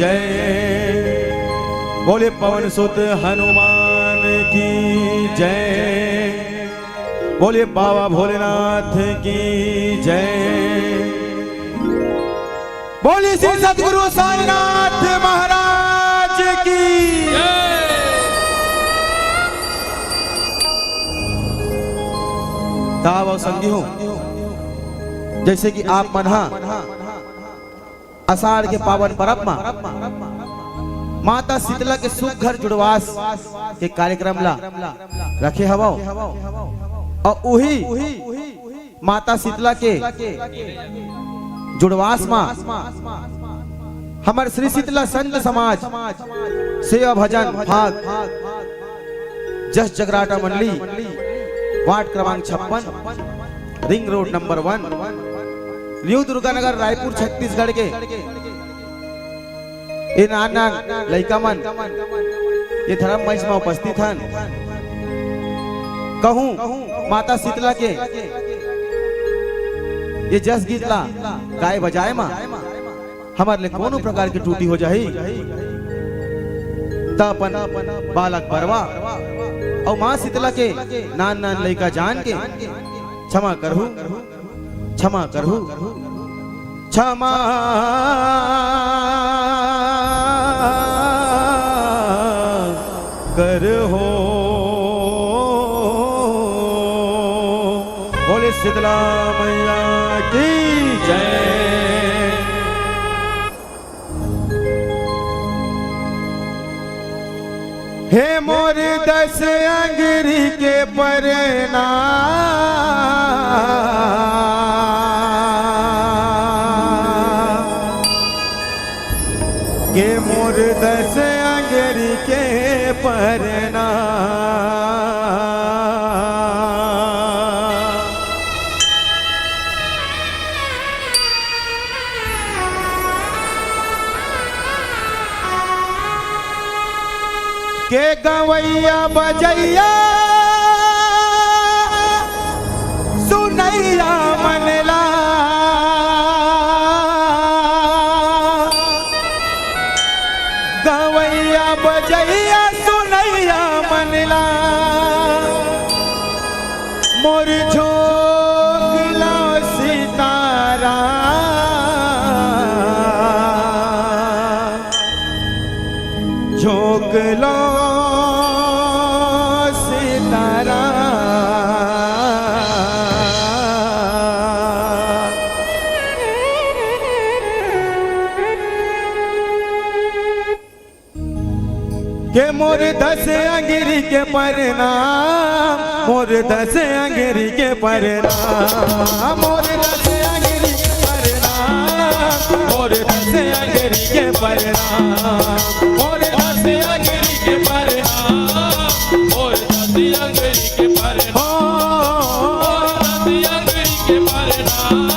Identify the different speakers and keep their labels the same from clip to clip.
Speaker 1: जय। बोले पवन सुत हनुमान की जय। बोले बाबा भोलेनाथ की जय। बोले श्री सतगुरु साईनाथ महाराज की जय। ताव और संगियों, जैसे कि आप मन्हा आषाढ़ के पावन पर्व में माता शीतला के सुख घर जुड़वास के कार्यक्रम ला रखे हवा और वही माता शीतला के जुड़वास में हमारे श्री शीतला संत समाज सेवा भजन भाग जस जगराटा मंडली वार्ड क्रमांक 56 ring road number 1 new Durganagar Raipur Chhattisgarh के ये नाना लड़का मन ये धर्म मंच में उपस्थित हन। कहूं माता शीतला के ये जस गीत ला गाय बजाए मा हमारे लिए कोनो प्रकार की त्रुटि हो जाही तपन बालक बरवा और माँ शीतला के नान नान लड़का जान के क्षमा करहु क्षमा करहु क्षमा करहो। बोले शीतला मैया की जय। हे मोर 10 अंगरी के परना के मोर 10 अंगरी के परना के गवैया बजैया सुनैया मनला गवैया बजैया सुनैया मनला मोर झोंकला सितारा झोंकला सितारा के मोर 10 अंगरी के परनाम मोर 10 अंगरी के परनाम मोर 10 अंगरी के परनाम मोर 10 अंगरी के परनाम मोर 10 अंगरी के परनाम मोर 10 अंगरी के परनाम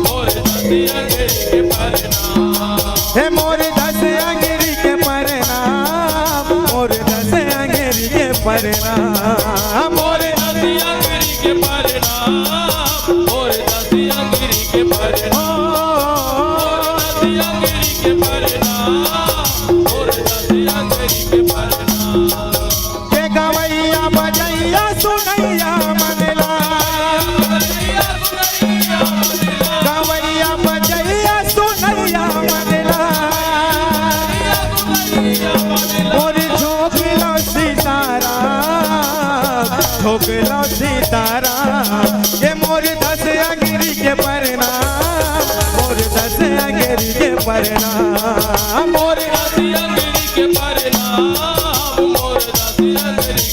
Speaker 1: मोर 10 अंगरी के परनाम हे मोर 10 अंगरी के परनाम मोर 10 अंगरी के परनाम मोर 10 अंगरी के परनाम मोर 10 अंगरी के परनाम मोर 10 अंगरी के परनाम मोर 10 अंगरी के परनाम के गवैया बजैया सुनैया मनला गवैया बजैया सुनैया मनला मोर झोंकला सितारा झोंकला सितारा ये मोर 10 अंगरी के परनाम मोर 10 अंगरी के परनाम मोर 10 अंगरी के परनाम मोर 10 अंगरी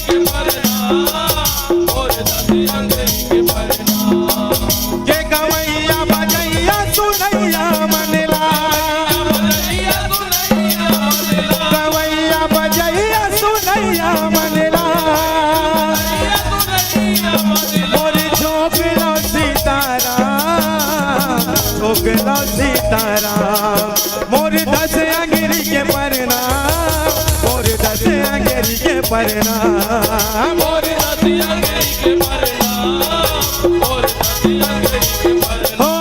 Speaker 1: के परनाम मोर 10 अंगरी के परनाम के गवैया बजैया सुनैया मनला गवैया बजैया सुनैया मनला मोर झोंकला सितारा झोंकला सितारा मोर 10 अंगरी के परनाम मोर 10 अंगरी के परनाम मोर 10 अंगरी के परनाम मोर 10 अंगरी के परनाम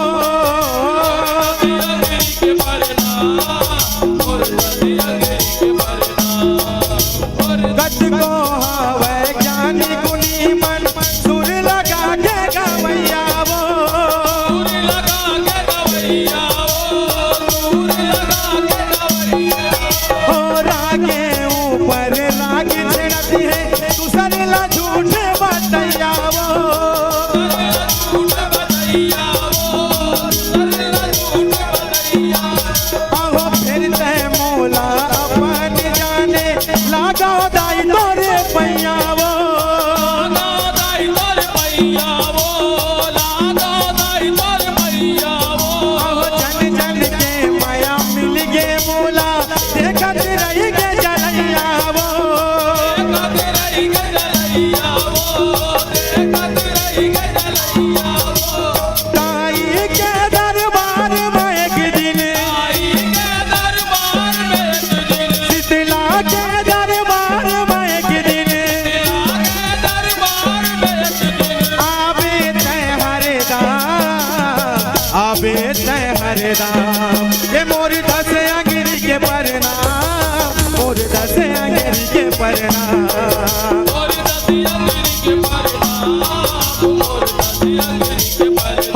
Speaker 1: गावे तय हरदाम। ये मोर दस अंगेरी के परनाम, मोर दस अंगेरी के परनाम,
Speaker 2: मोर दस अंगेरी के परनाम, मोर दस अंगेरी के परनाम,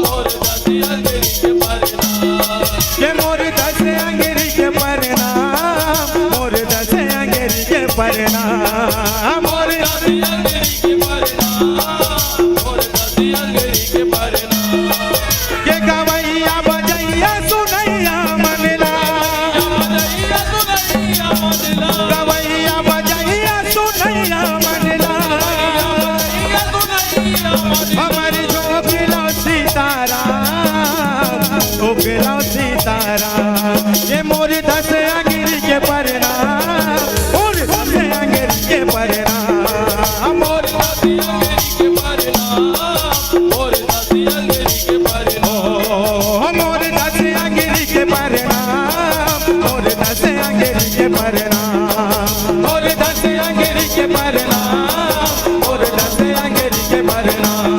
Speaker 2: मोर दस अंगेरी के परनाम।
Speaker 1: ये मोर दस अंगेरी के परनाम, मोर दस अंगेरी के परनाम,
Speaker 2: मोर दस अंगेरी के परनाम, मोर दस अंगेरी के परनाम।
Speaker 1: ये गवैया बजैया सुनैया मनला,
Speaker 2: बजैया सुनैया मनला,
Speaker 1: गवैया बजैया सुनैया मनला,
Speaker 2: बजैया सुनैया मनला।
Speaker 1: हमारी जोगिलो सीताराम, जोगिलो सीताराम। ये मोर दस अंगेरी के परनाम, मोर दस अंगेरी के परनाम,
Speaker 2: मोर दस अंगेरी के परनाम, मोर दस अंगेरी के परनाम।
Speaker 1: मोर दस अंगेरी के परनाम, मोर दस अंगेरी के परनाम, मोर दस अंगेरी के परनाम, मोर दस अंगेरी के परनाम,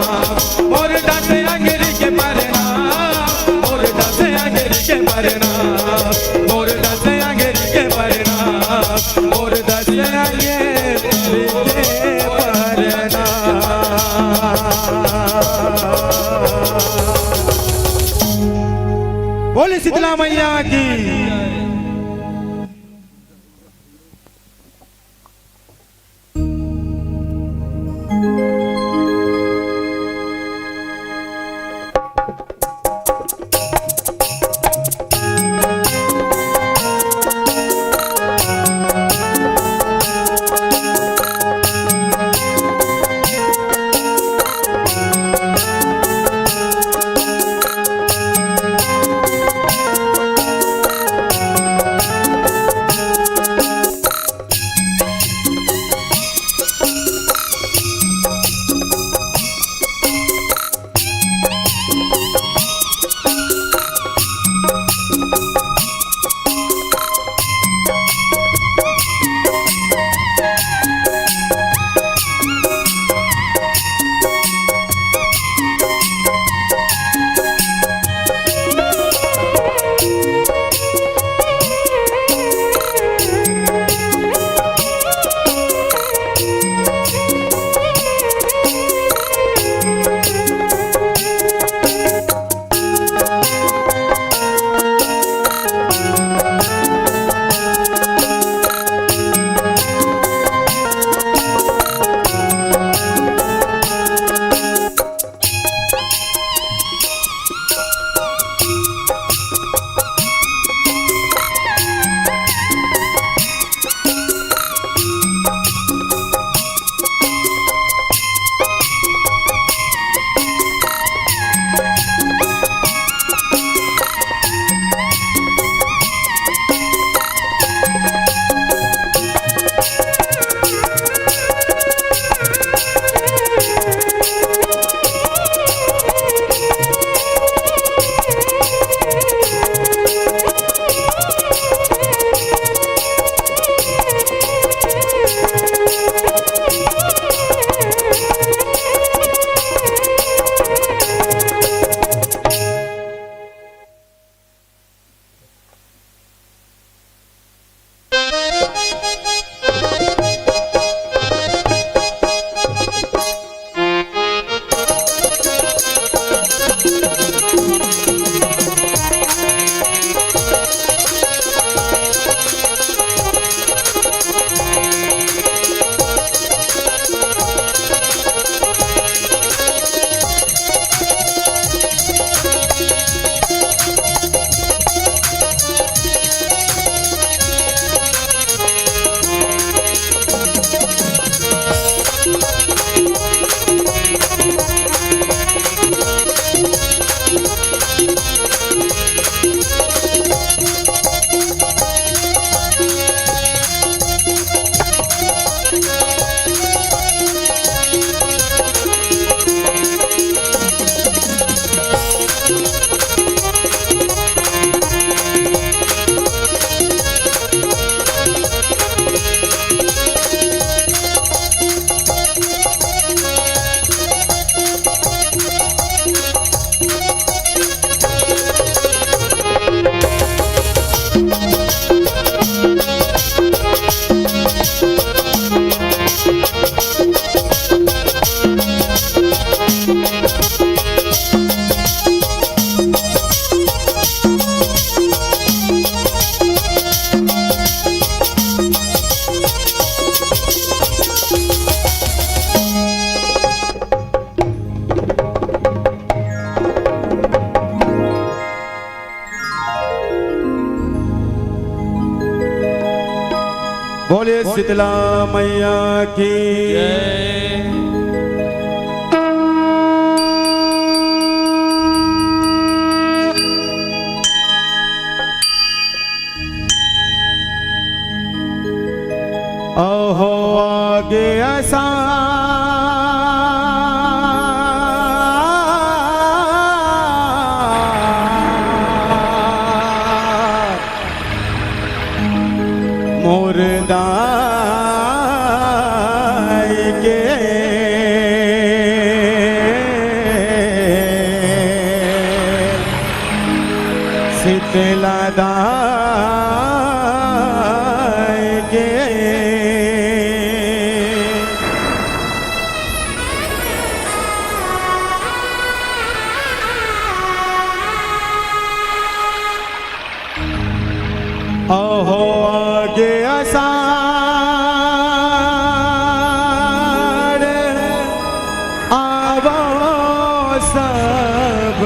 Speaker 1: मोर दस अंगेरी के परनाम, मोर दस अंगेरी के परनाम, मोर दस अंगेरी के परनाम, मोर दस अंगेरी के परनाम। बोले शीतला मैया की। बोलिए शीतला मैया की
Speaker 2: जय।
Speaker 1: अहो आगे ऐसा मुर्दाई के शीतला दाई के अहो आगे आषाढ़ आवो सब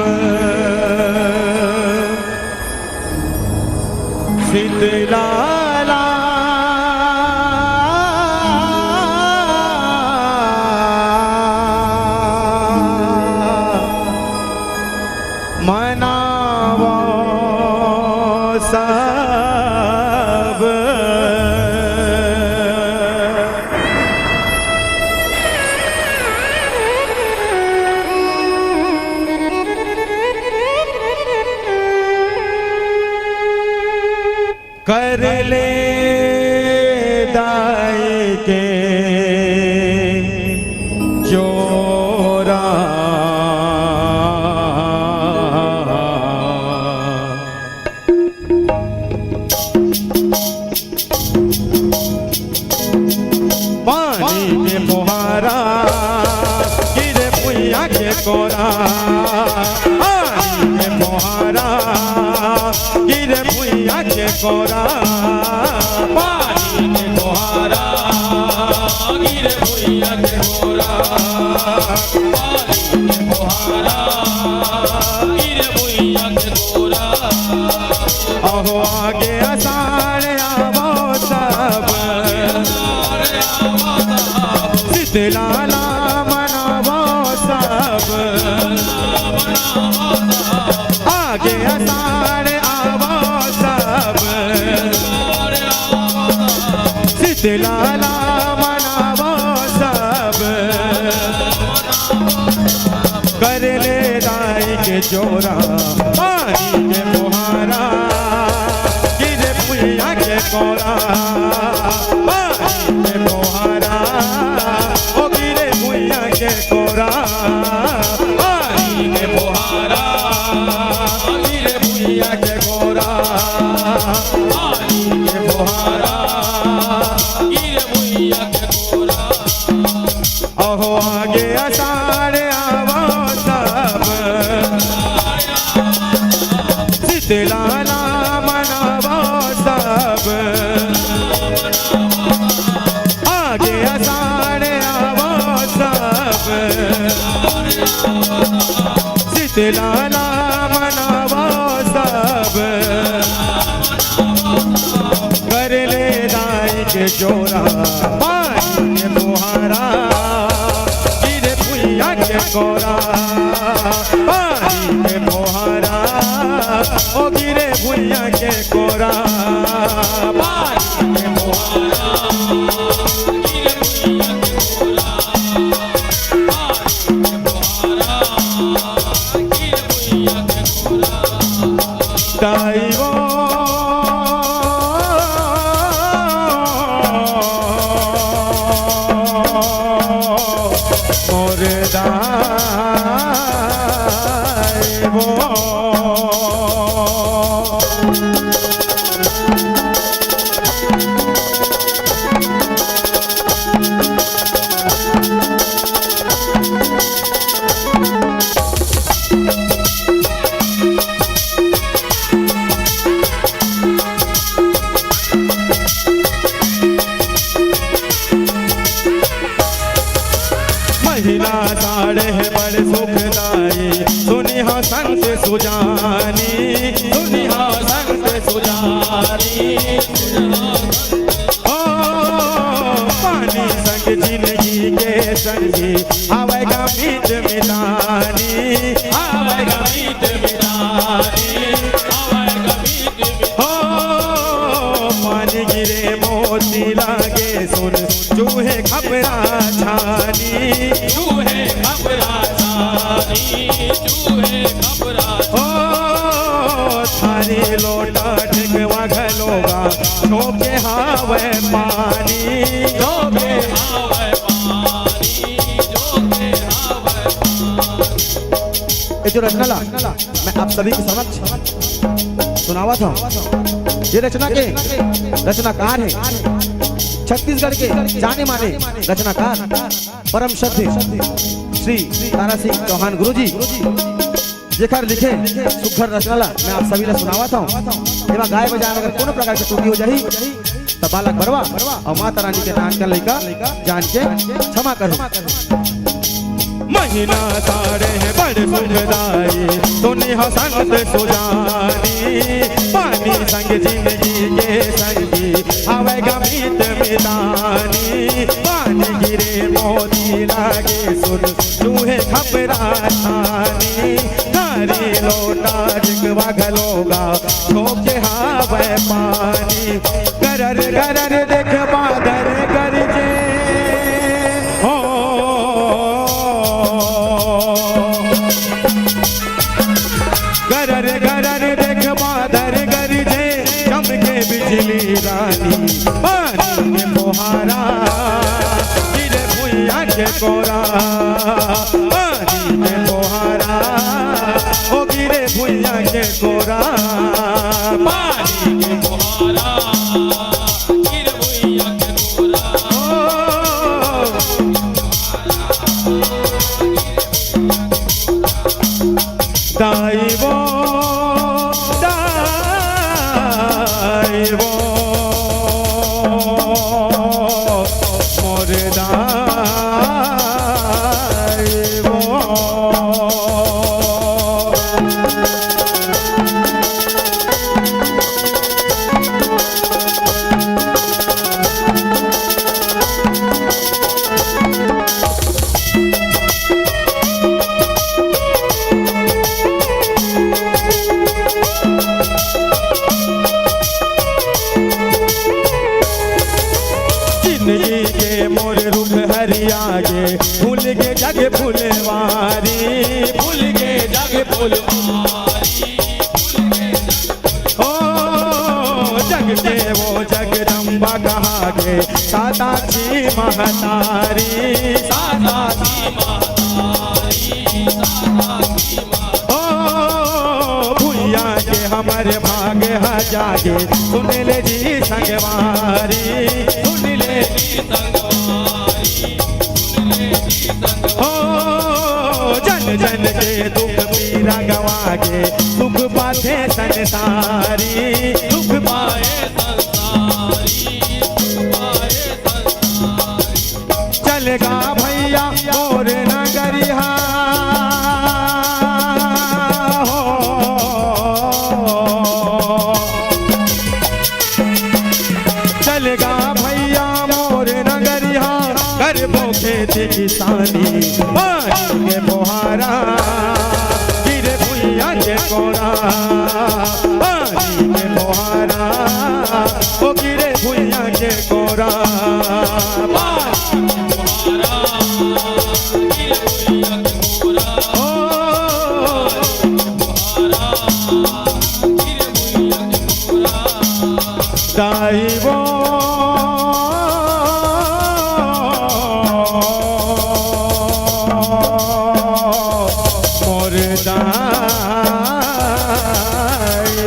Speaker 1: शीतला मनावो सब कर ले दाई के जोरा पानी के फुहारा गिरे पुइया के कोरा पानी के फुहारा गिरे पुइया के कोरा
Speaker 2: पानी के फुहारा गिरे भुइया के गोरा। पानी के फुहारा गिरे भुइया के गोरा।
Speaker 1: अहो आगे आषाढ़ आवो सब शीतला मनावो सब आगे आषाढ़ आवो सब शीतला मनावो सब कर ले दाई के जोरा पानी के फुहारा गिरे पुइया के कोरा पानी के फुहारा ओ गिरे पुइया के कोरा
Speaker 2: पानी के फुहारा गिरे भुइया के गोरा। पानी के फुहारा गिरे भुइया के गोरा।
Speaker 1: अहो आगे आषाढ़ आवो सब शीतला मनावो सब आगे आषाढ़ आवो सब शीतला मनावो सब कर ले दाई के जोरा पानी के फुहारा गिरे पुइया के कोरा पानी के फुहारा ओ गिरे भुइया के कोरा
Speaker 2: पानी के फुहारा गिरे भुइया के गोरा। पानी के फुहारा गिरे भुइया के गोरा।
Speaker 1: दाई वो मुर्दाई वो सुखदाई सुनी हो संत सुजानी सुनी हो संत सुजानी ओ पानी संग जिंदगी के संगी आवेगा मीत मिलानी
Speaker 2: आवेगा मीत मिलानी आवेगा मीत
Speaker 1: हो पानी गिरे मोती लागे सुन चूहे खबरा छानी
Speaker 2: चूहे खबरा छानी चूहे खबरा
Speaker 1: हो थारी लोटा ढिगवा घलोगा ठोके हावे पानी
Speaker 2: जोगे हावे पानी जोगे हावे
Speaker 3: ये जो रचना ला मैं आप सभी के समक्ष सुनावा था। ये रचना के रचनाकार है छत्तीसगढ़ के जाने माने रचनाकार परम श्रद्धेय श्री तारा सिंह चौहान गुरुजी जेकर लिखे सुखर रचना ला मैं आप सभी ला सुनावा था। एमा गाय बजाय अगर कोनो प्रकार के त्रुटि हो जाही तो बालक बरवा और माता रानी के नाम का लइका जान के क्षमा करो।
Speaker 1: महीना सारे हैं बड़े सुखदाई सुनी हो संत सुजानी पानी संग जिंदगी के संगी आवेगा मीत मिलानी पानी गिरे मोती लागे सुन चूहे खबरा छानी थारी लोटा ढिगवा घलोगा ठोके हावे पानी गरर गरर देख बादर गरजे हो गरर गरर देख बादर गरजे चमके बिजली रानी पानी में मोहारा गिरे भुइया के कोरा पानी में मोहारा ओ गिरे भुइया के कोरा
Speaker 2: पानी के मोहारा गिर भुइया के कोरा
Speaker 1: दाई वो मोर दाई वो जिंदगी के मोर रुख हरियागे भूल के जग फुलवारी
Speaker 2: भूल के जग फुलवारी
Speaker 1: ओ जग के वो जगदम्बा कहागे सादाची महतारी
Speaker 2: सादा की महतारी सादा की महतारी
Speaker 1: ओ भुइया के हमारे भागे हा जागे सुन ले जी संगवारी
Speaker 2: सुन ले जी संगवारी सुन ले जी संगवारी
Speaker 1: ओ जन जन के दुख पीरा गवा के सुख पाथे संसारी
Speaker 2: सुख पाए संसारी सुख पाए संसारी
Speaker 1: चलेगा भैया और नगरिया हो चलेगा भैया मोर नगरिया कर बो खेती किसानी पानी के मोहारा गिरे भुइया के कोरा पानी के मोहारा ओ गिरे भुइया के कोरा
Speaker 2: पानी मोहारा गिर भुइया के कोरा
Speaker 1: ओ
Speaker 2: मोहारा गिर भुइया के कोरा
Speaker 1: दाई वो मोर दाई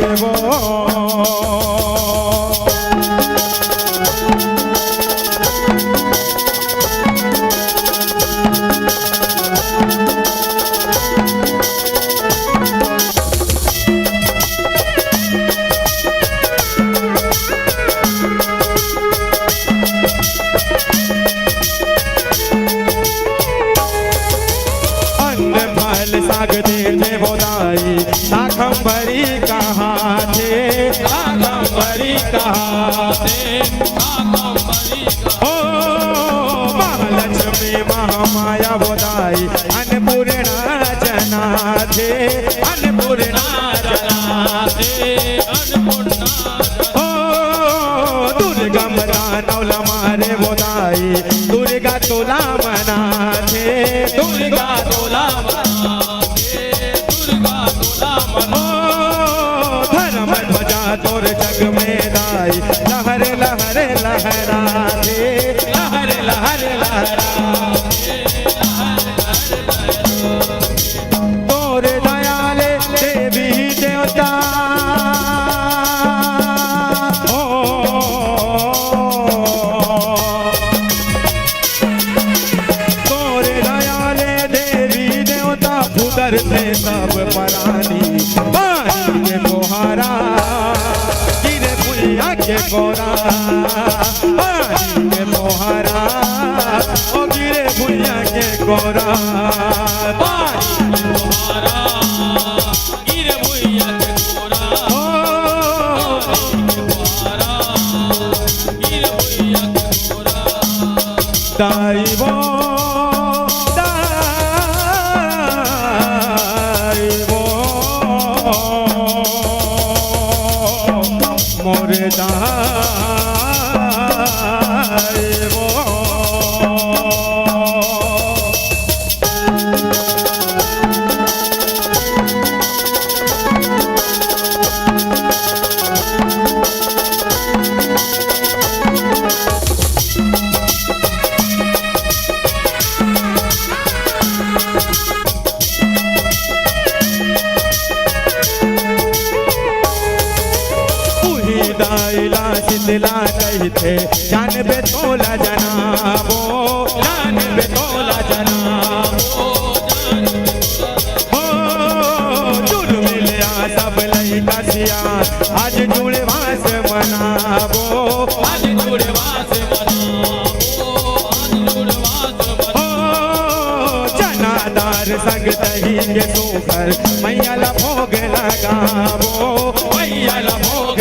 Speaker 1: लाल साग देते बोदाई शाकंभरी कहाँ थे शाकंभरी कहाँ ओ महालक्ष्मी महामाया बोदाई अन्नपूर्णा जना थे अन्नपूर्णा जना थे ओ दुर्गा मना नौला मारे बोदाई दुर्गा तोला मना थे दुर्गा तोला धर्म ध्वजा तोर जग में दाई लहर लहर लहरा रे लहर लहर लहरा तोर दयाले देवी देवता तोर दयाले देवी देवता उधर थे सब परानी के बोहारा गिरे पुलिया के गोरा के बोहारा ओ गिरे पुलिया के गोरा दाइबो दाइबो मोरे दाइबो दाइला शीतला कहते जानबे तोला जनाबो जानबे तोला जनाबो हो जुड़ मिलिया सब लइका सिया आज जुड़े वास मनाबो आज जुड़े वास मनाबो आज जुड़े वास मनाबो जनादार संग तही के सोकर मैया ला भोग लगाबो मैया ला भोग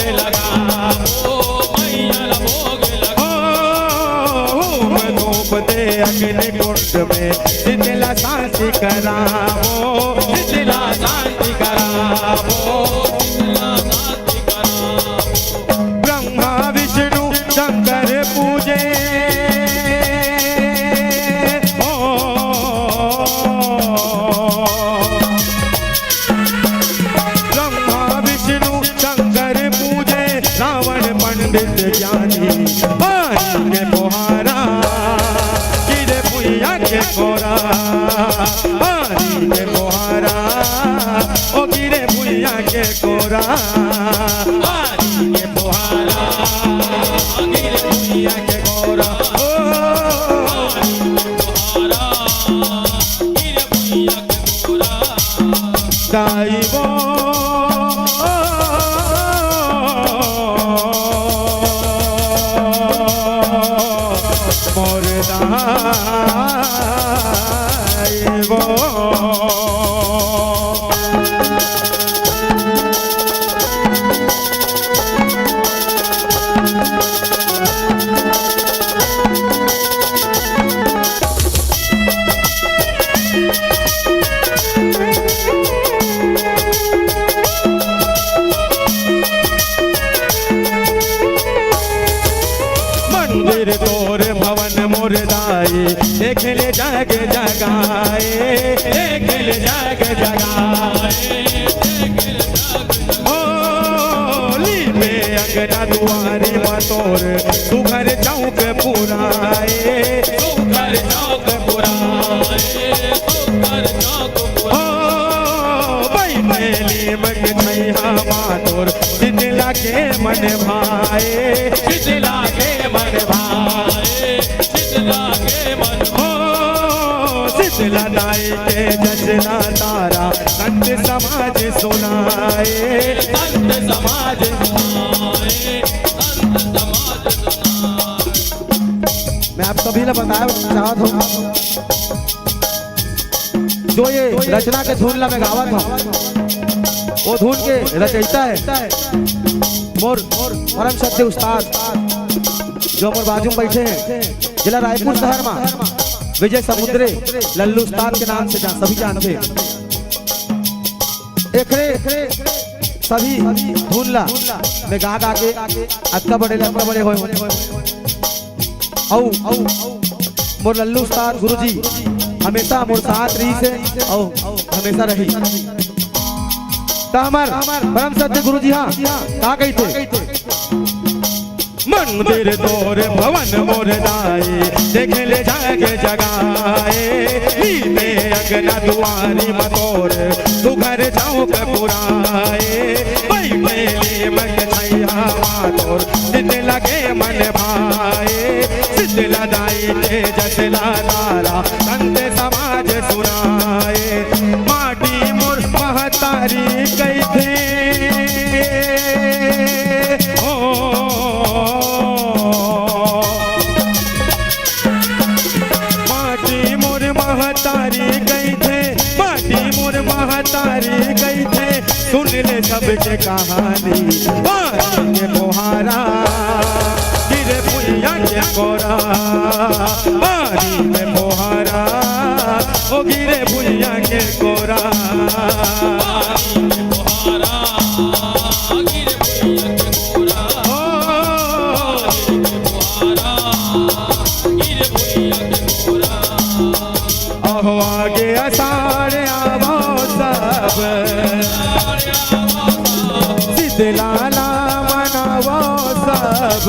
Speaker 1: दे अग्नि कुंड में शीतला शांति करावो शीतला शांति करावो ब्रह्मा विष्णु शंकर पूजे ओ ब्रह्मा विष्णु शंकर पूजे रावण पंडित ज्ञानी के बोहारा के गोरा पानी के बोहारा ओ गिरे भुइया के गोरा पानी के बोहारा गिरे भुइया के गोरा ओ गिरे भुइया के गोरा दाइबो मोरदा मंदिर तोर भवन मोर दाई देख ले जग जगाए देख ले जग जगाए होली में अगना दुआरी मतोर सुघर चौक पुराए सुघर चौक पुराए सुघर चौक पुराए बैठेली मग छैहा मातोर शीतला के मन भाए शीतला के मन भाए शीतला के मन हो शीतला दाई के जचना तारा संत समाज सुनाए संत समाज सुनाए संत समाज सुनाए।
Speaker 3: मैं आप सभी ने बताया चाहत हूँ जो ये रचना के धुन ला में गावत हूँ वो धुन के रचयिता है मोर परम सत्य उस्ताद जो मोर बाजू में बैठे हैं जिला रायपुर शहर में विजय समुद्रे लल्लू उस्ताद के नाम से सभी जानते हैं। एकरे सभी धुन ला में गा गा के अक्का बड़े होए औ मोर लल्लू उस्ताद गुरुजी हमेशा मोर साथ रही से औ हमेशा रही ता हमार परम सत्य गुरुजी हाँ का कही थे
Speaker 1: मंदिर तोर भवन मोर दाए देख ले जाके जगाए नीते अगना दुआरी मतोर तू घर जाओ के पुराए भाई मेले मत छैया मातोर सिद्ध लगे मन भाए सिद्ध लदाई के जसला दारा संत समाज सुनाए माटी मोर महतारी कही थे महतारी गई थे सुन ले सबके कहानी पानी के मोहारा गिरे पुइया के कोरा पानी में मोहारा ओ गिरे पुइया के कोरा आगे असार आवो सब सिद्ध लाला मनावो सब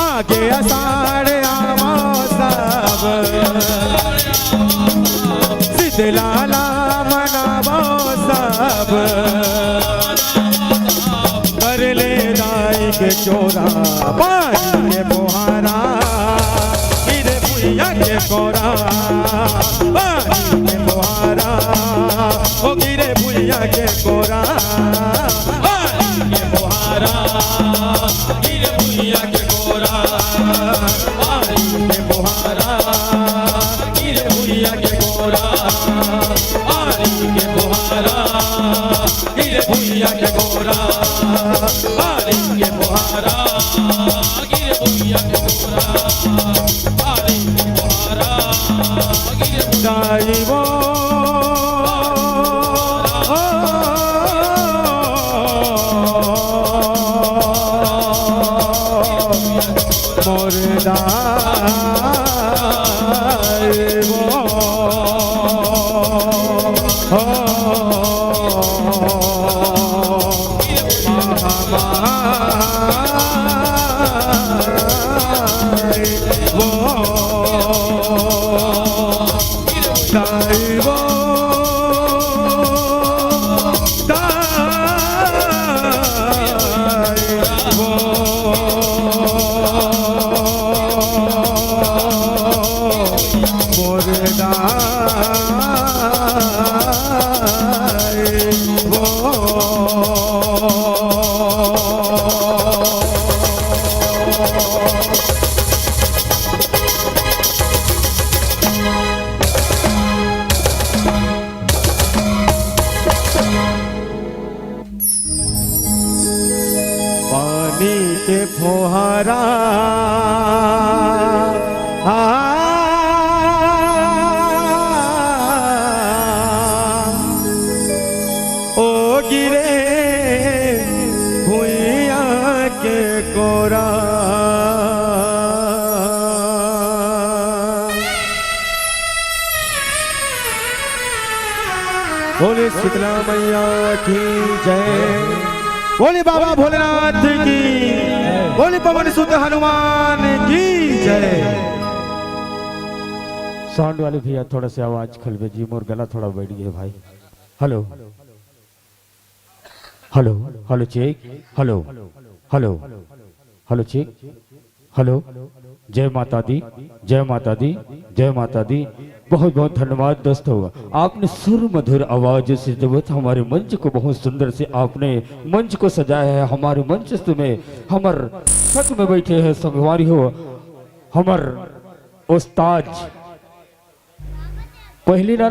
Speaker 1: आगे असार आवो सब सिद्ध लाला मनावो सब कर ले दाई के चोरा पानी के मोहारा के कोरा पानी के मोहारा ओ गिरे भुइया के कोरा पानी के मोहारा गिरे भुइया के कोरा पानी के मोहारा गिरे भुइया के कोरा पानी के मोहारा गिरे भुइया के कोरा पानी के मोहारा गिरे भुइया के कोरा दाईवो मोर के फोहरा ओ गिरे भुइया के कोरा बोले शीतला मैया की जय बोले बाबा भोलेनाथ की बोले पवन सुत हनुमान की जय।
Speaker 4: साउंड वाले भैया थोड़ा सा आवाज खलबे जी मोर गला थोड़ा बैठ गया भाई। Hello hello hello check hello hello hello check hello. जय माता दी जय माता दी जय माता दी। बहुत बहुत धन्यवाद दोस्तों, आपने सुर मधुर आवाज से जब हमारे मंच को बहुत सुंदर से आपने मंच को सजाया है। हमारे मंच में हमर सच में बैठे हैं संगवारी हो हमर उस्ताद पहली ना